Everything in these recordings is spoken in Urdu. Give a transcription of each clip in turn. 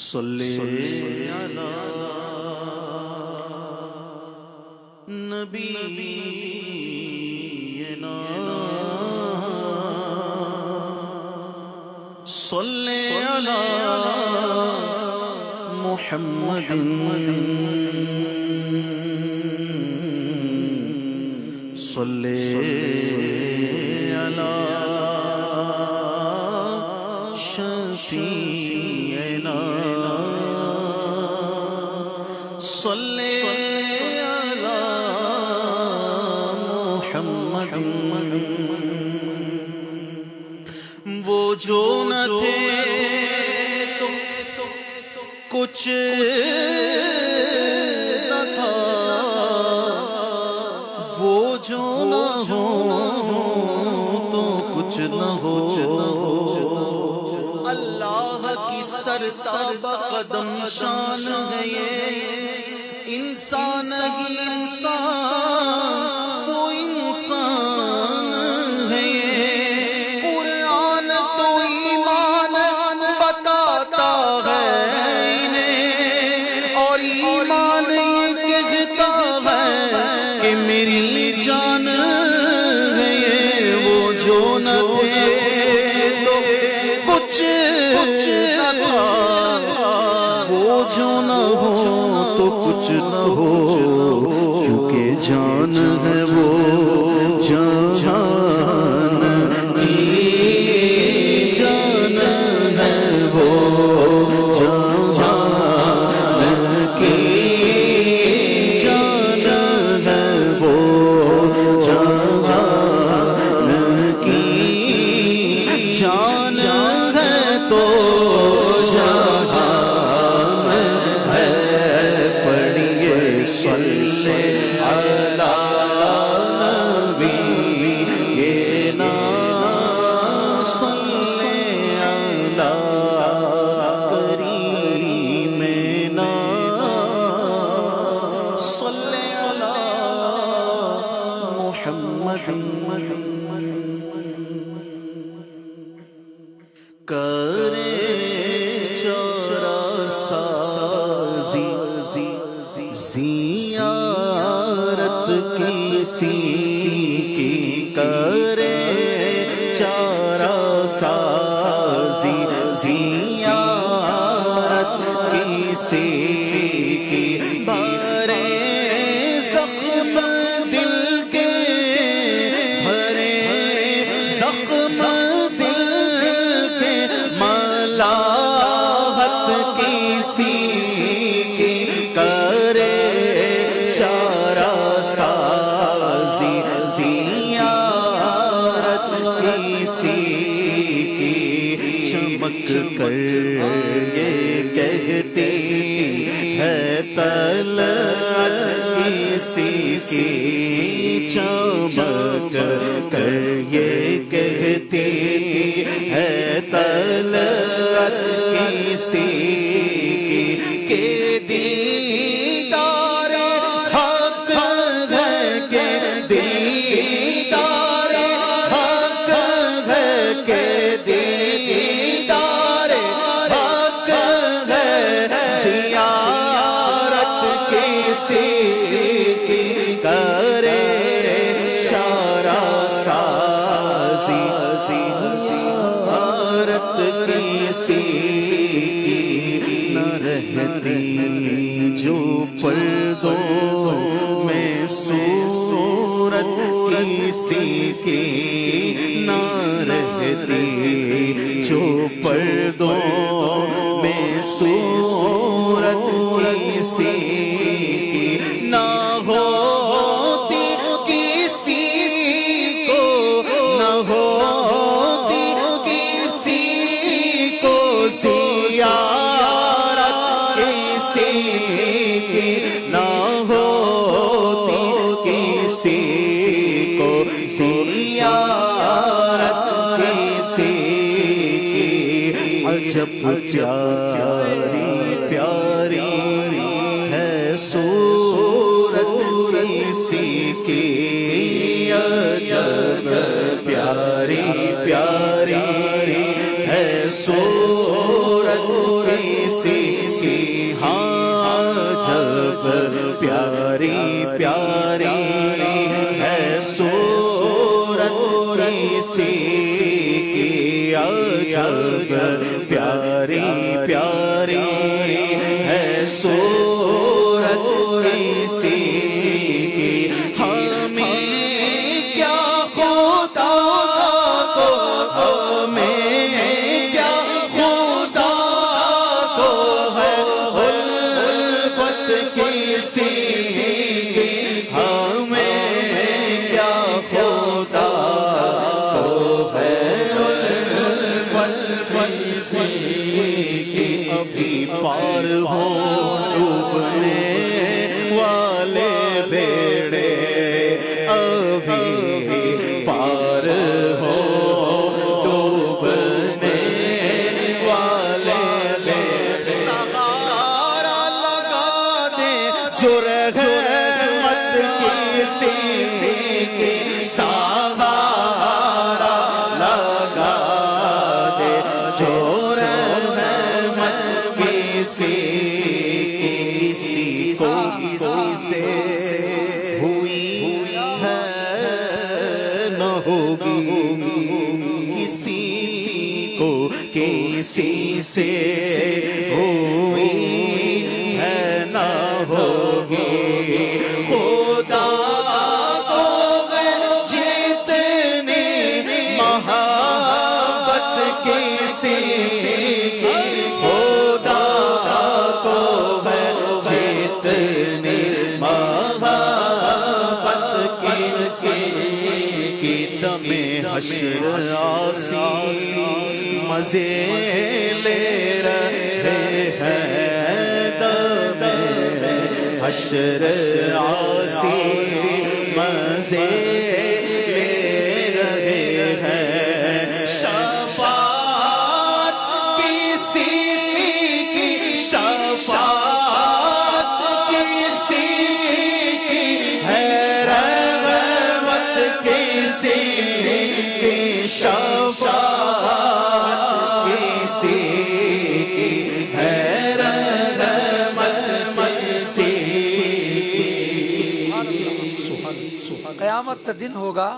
صلی علی نبینا صلی علی محمد صلی علی شفیعنا صلی علی محمد وہ جو نہ تھے تو کچھ نہ تھا، وہ جو نہ ہو تو کچھ نہ ہو، اللہ کی سرتاب قدم شان ہے یہ، انسان ہی انسان وہ انسان ہے یہ، قرآن تو ایمان بتاتا ہے انہیں، اور ایمان یہ کہتا ہے کہ میری جان ہے یہ، وہ جو نہ تھے تو کچھ نہ تھا، وہ جو نہ ہو تو کچھ نہ ہو، کیونکہ جان ہے وہ جان کی جان ہے وہ جان کی جان ہے وہ جان کی جان ہے تو جان ہے، پڑھیے صلی علی نبینا صلی علی کریمنا صلی علی محمد کرے چارہ سازی زیارت کسی کی، کرے چارہ سازی زیارت کسی کی، بھرے زخم دل کے بھرے زخم دل کے، ملاحت کسی کی، کرے چارہ سازی زیارت کسی کی، چمک کر یہ کہتی ہے طلعت کسی کی، چمک کر یہ کہتی ہے طلعت کسی کی، کہ دیدار حق ہے، کہ دیدار حق ہے، کہ دیدار حق ہے، زیارت کسی کی، کرے چارہ سازی زیارت کسی کی، نہ رہتی جو پردوں میں صورت کسی کی، نہ رہتی جو پردوں میں صورت کسی کی، نہ ہوتی کسی کو، نہ ہوتی کسی کو زیارت کسی کی، نہ ہوتی کسی کو زیارت کسی کی، عجب پیاری پیاری ہے صورت کسی کی، عجب پیاری پیاری ہے صورت کسی عجب پیاری پیاری ہے صورت کسی کی، عجب پیاری پیاری ہے صورت کسی کی، ہمیں کیا خدا کو، ہمیں کیا خدا کو ہے الفت کسی کی، ہمیں کیا خدا کو ہے الفت کسی کی، ابھی پار ہو ڈوبنے والے بیڑے، ابھی پار ہو ڈوبنے والے بیڑے، سہارا لگا دے جو رحمت کسی کی، سہارا لگا دے جو رحمت کسی کو، کسی سے ہوئی ہے نہ ہوگی، کسی کو کسی سے ہوئی ہے نہ ہوگی، خدا کو جتنی محبت کسی کی، خدا کو جتنی محبت کسی کی، دم حشر آسی مزے لے رہے ہیں، دم حشر آسی مزے لے رہے ہیں، شفاعت کسی کی، شفاعت کسی کی ہے، رحمت کسی کی، شفاعت کسی کی ہے، رحمت کسی کی۔ قیامت کا دن ہوگا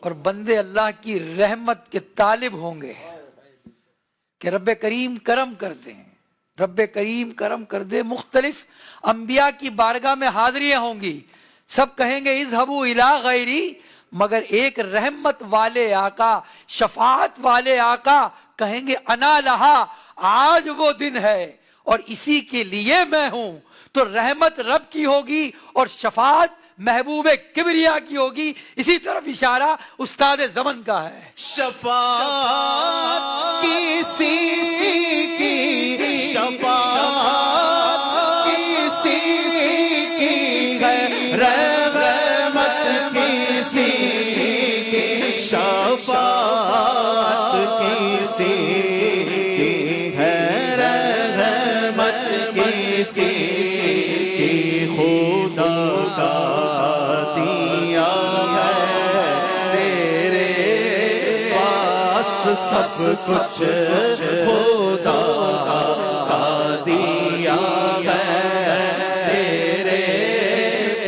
اور بندے اللہ کی رحمت کے طالب ہوں گے کہ رب کریم کرم کر دیں، رب کریم کرم کر دے۔ مختلف انبیاء کی بارگاہ میں حاضریاں ہوں گی، سب کہیں گے اذهبوا الی غیری، مگر ایک رحمت والے آقا، شفاعت والے آقا کہیں گے انا لہا، آج وہ دن ہے اور اسی کے لیے میں ہوں۔ تو رحمت رب کی ہوگی اور شفاعت محبوب کبریا کی ہوگی، اسی طرف اشارہ استاد زمن کا ہے۔ شفاعت کسی کی، شفاعت کسی کی ہے، رحمت کسی کی، شفاعت کسی کی ہے، رحمت کسی کی، خدا کا دیا ہے تیرے پاس سب کچھ، خدا کا دیا ہے تیرے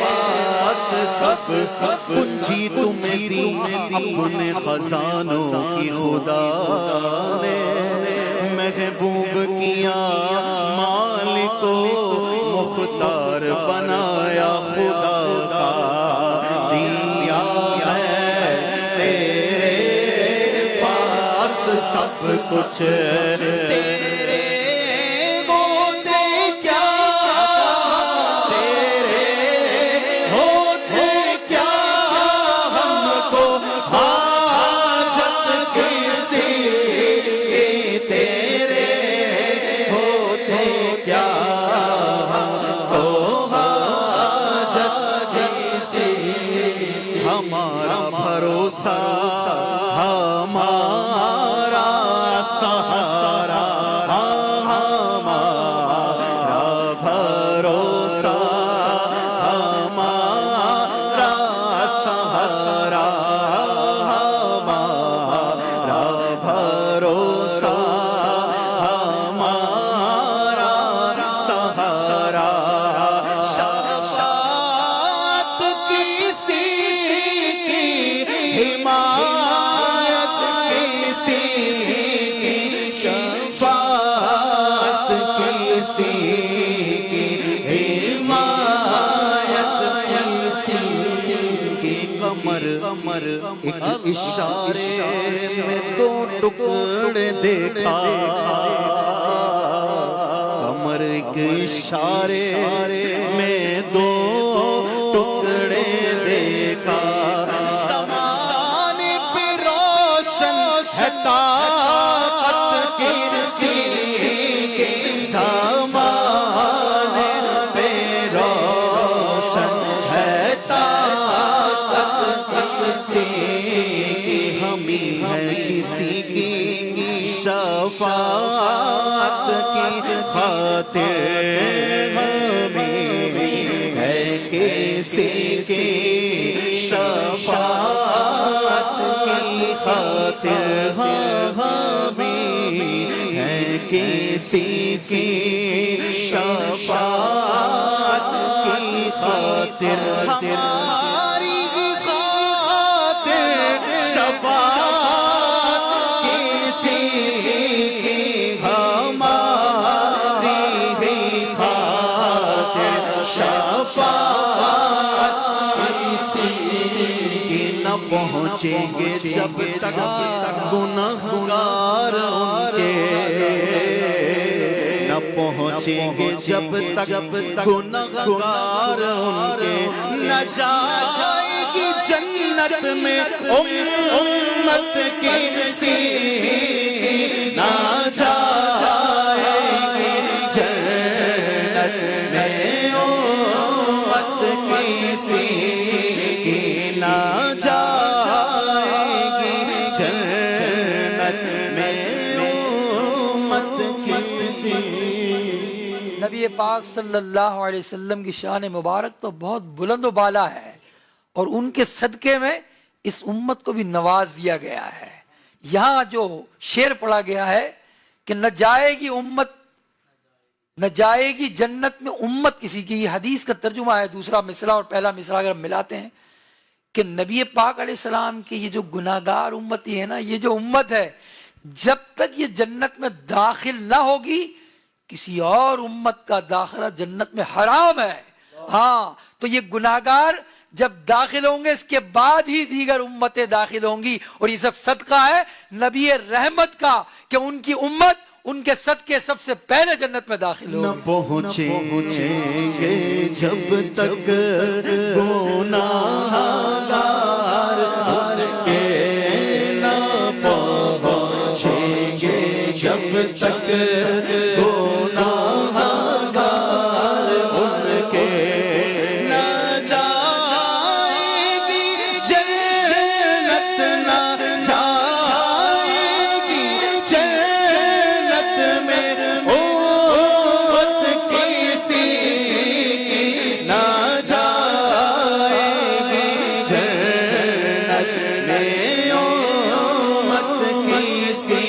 پاس سب کنجی تمہیں دی اپنے خزانوں کی، خدا نے محبوب کیا مالک کو مختار بنایا، خدا کا دیا ہے تیرے پاس سب کچھ، تیرے ہوتے کیا، تیرے ہوتے کیا ہم کو حاجت کسی کی، تیرے ہوتے کیا ہم کو حاجت کسی کی، ہمارا بھروسہ ہمارا سہارا، ہمارا بھروسہ ہمارا سہارا، ہمارا بھروسہ ہمارا سہارا، کسی کی حمایت کسی کی کمر ایک اشارے میں دو ٹکڑے دیکھا کمر ایک اشارے میں دو ٹکڑے دیکھا سمانے پہ روشن ہے طاقت کسی کی سمانے پہ روشن ہے طاقت کسی کی ہمیں ہے کسی کی شفاعت کی خاطر ہمیں ہے کسی کی شفاعت کی خاطر ہمیں ہے کسی کی شفاعت کی خاطر ہماری خاطر شفاعت کسی کی ہماری خاطر شفاعت کسی کی نہ پہنچیں گے جب تک گنہگار ان کے نہ پہنچیں گے جب تک گنہگار ان کے نہ جائے گی جنت میں امت کسی نہ جائے گی جنت میں امت کسی نہ جائے گی جنت میں امت کسی نبی پاک صلی اللہ علیہ وسلم کی شان مبارک تو بہت بلند و بالا ہے اور ان کے صدقے میں اس امت کو بھی نواز دیا گیا ہے. یہاں جو شعر پڑھا گیا ہے کہ نہ جائے گی امت نہ جائے گی جنت میں امت کسی کی، یہ حدیث کا ترجمہ ہے. دوسرا مصرع اور پہلا مصرع اگر ملاتے ہیں کہ نبی پاک علیہ السلام کی یہ جو گناہگار امتی ہے نا، یہ جو امت ہے جب تک یہ جنت میں داخل نہ ہوگی کسی اور امت کا داخلہ جنت میں حرام ہے. ہاں تو یہ گناہگار جب داخل ہوں گے اس کے بعد ہی دیگر امتیں داخل ہوں گی، اور یہ سب صدقہ ہے نبی رحمت کا کہ ان کی امت ان کے صدقے سب سے پہلے جنت میں داخل ہوگی. نہ پہنچیں گے جب تک گناہگار کے نہ پہنچیں گے جب تک گناہگار ان کے نہ جائے گی جنت نہ جائے گی جنت میں امت کسی کی نہ جائے گی جنت میں امت کسی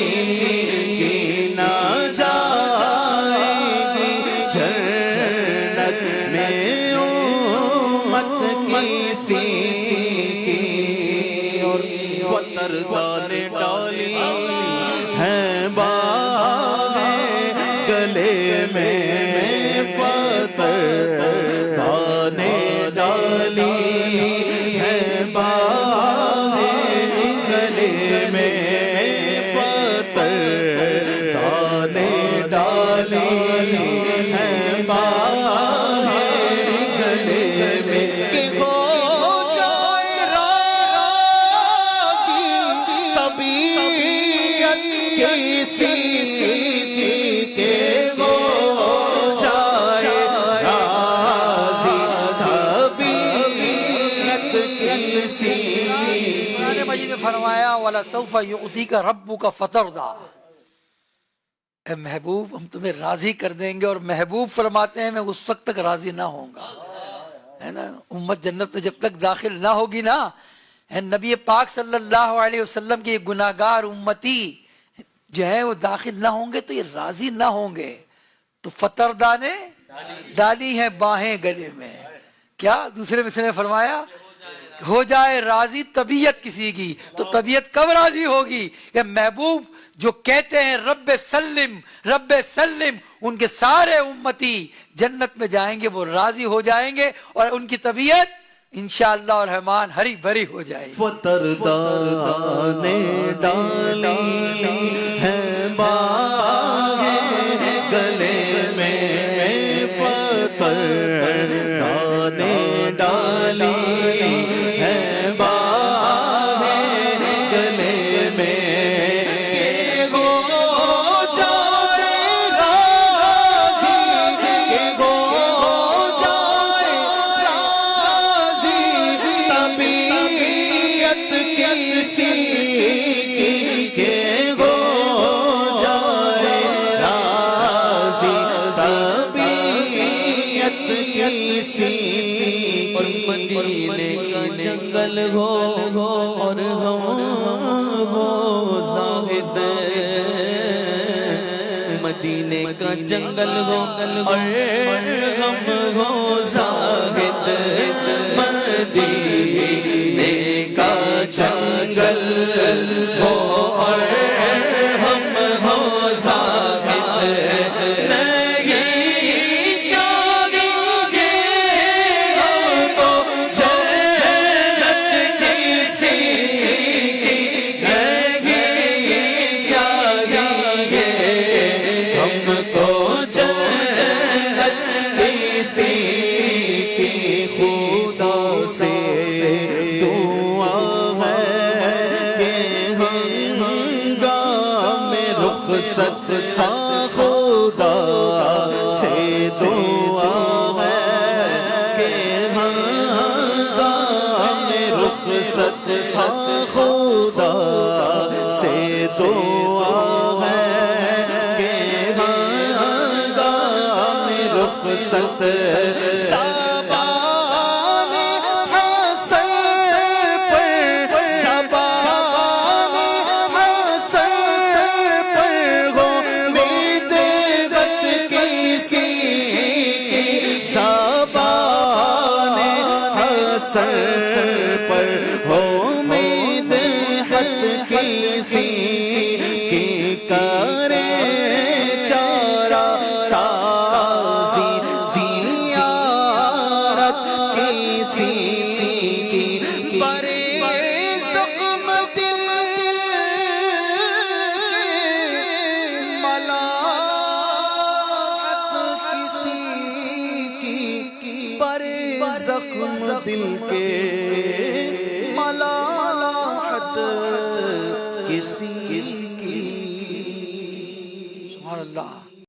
کی نہ جائے گی جنت میں امت کسی کی. اور فتردان ڈالی ہے باہیں گلے میں فتردان ڈالی ہے باہیں گلے میں فتردان ڈالی ہے باہیں گلے میں کہ ہو جائے راضی طبیعت کسی کے ہو جائے راضی طبیعت کسی. قرآن مجید میں فرمایا وَلَسَوْفَ يُعْطِيكَ رَبُّكَ فَتَرْضَىٰ، اے محبوب ہم تمہیں راضی کر دیں گے. اور محبوب فرماتے ہیں میں اس وقت تک راضی نہ ہوں گا، ہے نا. امت جنت میں جب تک داخل نہ ہوگی نا، نبی پاک صلی اللہ علیہ وسلم کی گناہگار امتی جو ہے وہ داخل نہ ہوں گے تو یہ راضی نہ ہوں گے. تو فتردہ نے ڈالی ہیں باہیں گلے میں. کیا دوسرے مثل نے فرمایا ہو جائے راضی طبیعت کسی کی. تو طبیعت کب راضی ہوگی کہ محبوب جو کہتے ہیں رب سلم ان کے سارے امتی جنت میں جائیں گے، وہ راضی ہو جائیں گے اور ان کی طبیعت انشاءاللہ الرحمن ہری بھری ہو جائے گی۔ فتردہ نے ڈالی ہے باہ گلے میں، فتردہ نے ڈالی ہے باہ گلے میں، کہ ہو جائے راضی، کہ ہو جائے راضی، طبیعت کسی کی کہ ہو جائے راضی، طبیعت کسی کی۔ اور مدینے کا جنگل ہو اور ہم ہو زاہد، مدینے کا جنگل ہو اور ہم ہو زاہد، مدینے کا جنگل ہو اور ہم ہو زاہد، نہیں چاہیں گے ہم تو جنت کسی کی، نہیں چاہیں گے ہم کو جنت کسی کی۔ خدا سے دعا ہے کہ ہنگام رخصت سا، خدا سے دعا ہے کہ ہنگام رخصت سا، خدا سے دعا ہے کہ ہنگام رخصت سا، سر پر ہو امید حق کسی کی، کرے چارہ سازی زیارت کسی کی، برے زخم دل ملامت کسی کی، برے زخم دل کے ملامت کسی کی۔ سبحان اللہ۔